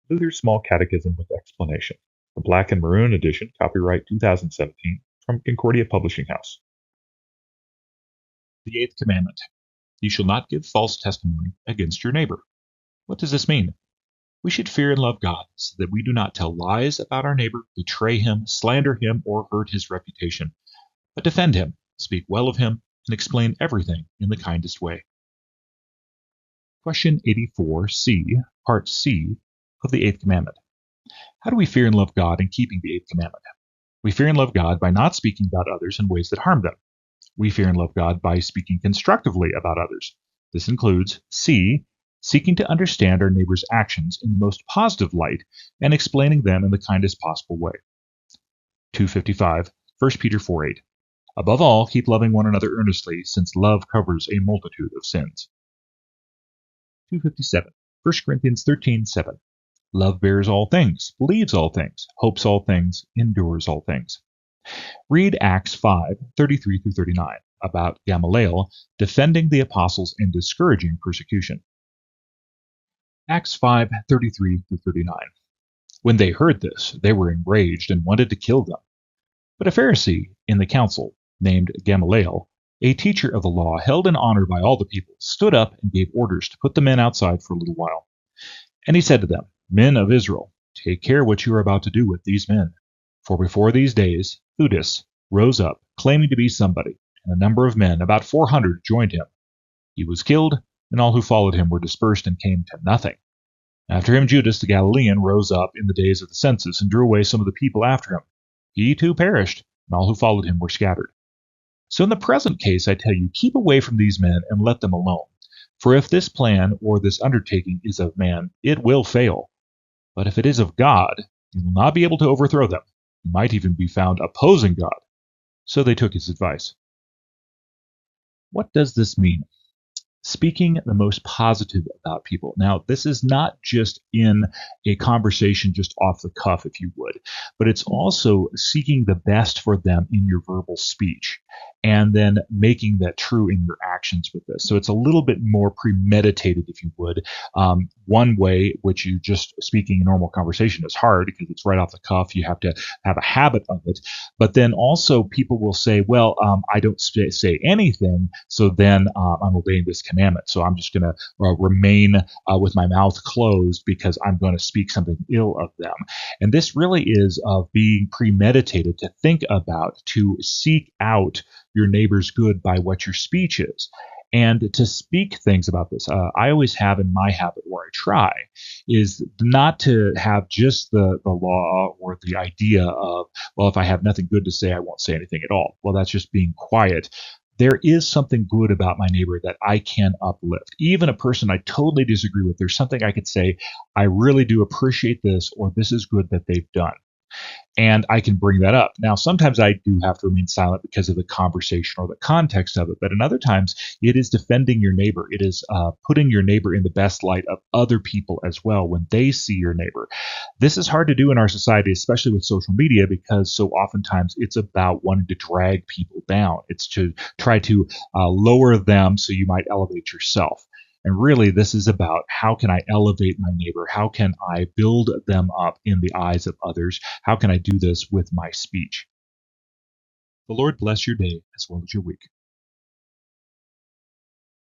Luther's Small Catechism with Explanation, the Black and Maroon edition, copyright 2017, from Concordia Publishing House. The Eighth Commandment. You shall not give false testimony against your neighbor. What does this mean? We should fear and love God so that we do not tell lies about our neighbor, betray him, slander him, or hurt his reputation, but defend him, speak well of him, and explain everything in the kindest way. Question 84C, Part C of the Eighth Commandment. How do we fear and love God in keeping the Eighth Commandment? We fear and love God by not speaking about others in ways that harm them. We fear and love God by speaking constructively about others. This includes C, seeking to understand our neighbor's actions in the most positive light and explaining them in the kindest possible way. 255, 1 Peter 4:8. Above all, keep loving one another earnestly, since love covers a multitude of sins. 257, 1 Corinthians 13:7. Love bears all things, believes all things, hopes all things, endures all things. Read Acts 5:33-39 about Gamaliel defending the apostles and discouraging persecution. Acts 5:33-39. When they heard this, they were enraged and wanted to kill them. But a Pharisee in the council, named Gamaliel, a teacher of the law held in honor by all the people, stood up and gave orders to put the men outside for a little while. And he said to them, Men of Israel, take care what you are about to do with these men. For before these days, Theudas rose up, claiming to be somebody, and a number of men, about 400, joined him. He was killed, and all who followed him were dispersed and came to nothing. After him, Judas the Galilean rose up in the days of the census and drew away some of the people after him. He too perished, and all who followed him were scattered. So in the present case, I tell you, keep away from these men and let them alone. For if this plan or this undertaking is of man, it will fail. But if it is of God, you will not be able to overthrow them. You might even be found opposing God. So they took his advice. What does this mean? Speaking the most positive about people. Now, this is not just in a conversation just off the cuff, if you would, but it's also seeking the best for them in your verbal speech and then making that true in your actions with this. So it's a little bit more premeditated, if you would. One way, which you just speaking a normal conversation is hard because it's right off the cuff. You have to have a habit of it. But then also people will say, well, I don't say anything, so then I'm obeying this commandment. So I'm just going to remain with my mouth closed because I'm going to speak something ill of them. And this really is being premeditated, to think about, to seek out your neighbor's good by what your speech is. And to speak things about this, I always have in my habit, where I try, is not to have just the law or the idea of, well, if I have nothing good to say, I won't say anything at all. Well, that's just being quiet. There is something good about my neighbor that I can uplift. Even a person I totally disagree with, there's something I could say, I really do appreciate this, or this is good that they've done. And I can bring that up. Now, sometimes I do have to remain silent because of the conversation or the context of it, but in other times, it is defending your neighbor. It is putting your neighbor in the best light of other people as well when they see your neighbor. This is hard to do in our society, especially with social media, because so oftentimes it's about wanting to drag people down. It's to try to lower them so you might elevate yourself. And really, this is about, how can I elevate my neighbor? How can I build them up in the eyes of others? How can I do this with my speech? The Lord bless your day as well as your week.